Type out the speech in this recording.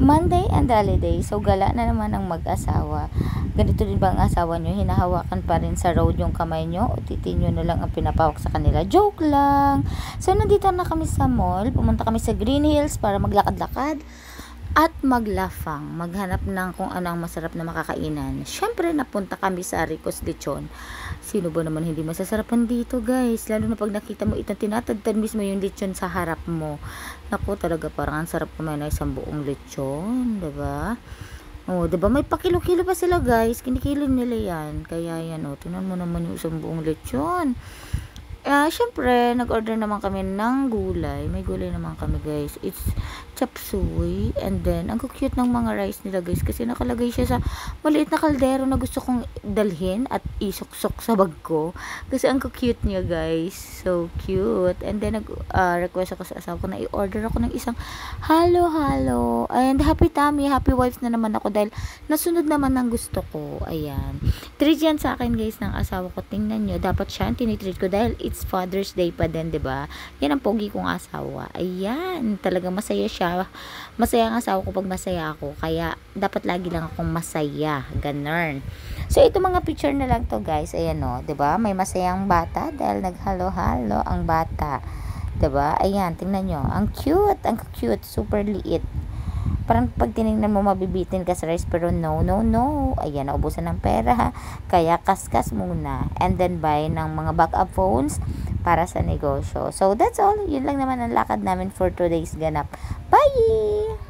Monday and holiday, so gala na naman ang mag-asawa. Ganito din ba ang asawa nyo? Hinahawakan pa rin sa road yung kamay nyo o titi nyo na lang ang pinapawak sa kanila? Joke lang! So nandito na kami sa mall, pumunta kami sa Green Hills para maglakad-lakad at maglafang, maghanap ng kung ano ang masarap na makakainan. Syempre napunta kami sa Rico's Lechon. Sino ba naman hindi masasarapan dito, guys? Lalo na pag nakita mo itong tinatagtan mismo yung lechon sa harap mo. Naku, talaga parang ang sarap kumain na isang buong lechon, 'di ba? Oh, 'di ba may pakilo-kilo pa sila, guys. Kinikilo nila 'yan. Kaya yan, oh, tingnan mo naman yung isang buong lechon. Syempre, nag-order naman kami ng gulay. May gulay naman kami, guys. It's chop suey. And then, ang cute ng mga rice nila, guys. Kasi nakalagay siya sa maliit na kaldero na gusto kong dalhin at isuksok sa bag ko. Kasi ang cute niya, guys. So cute. And then, nag-request ako sa asawa ko na i-order ako ng isang halo-halo. And happy tummy, happy wives na naman ako dahil nasunod naman ang gusto ko. Ayan. Treat yan sa akin, guys, ng asawa ko. Tingnan nyo. Dapat siya ang tinitreat ko dahil it's Father's Day pa din, 'di ba? Yan ang pogi kong asawa. Ayan, talaga masaya siya. Masaya ang asawa ko pag masaya ako. Kaya dapat lagi lang akong masaya. Ganun. So ito mga picture na lang to, guys. Ayan, oh, 'di ba? May masayang bata dahil naghalo-halo ang bata. 'Di ba? Ayan, tingnan nyo. Ang cute, super liit. Parang pag tinignan mo mabibitin ka sa rice, pero no. Ayan, naubusan ng pera, kaya kaskas muna. And then buy ng mga backup phones para sa negosyo. So that's all. Yun lang naman ang lakad namin for today's ganap. Bye!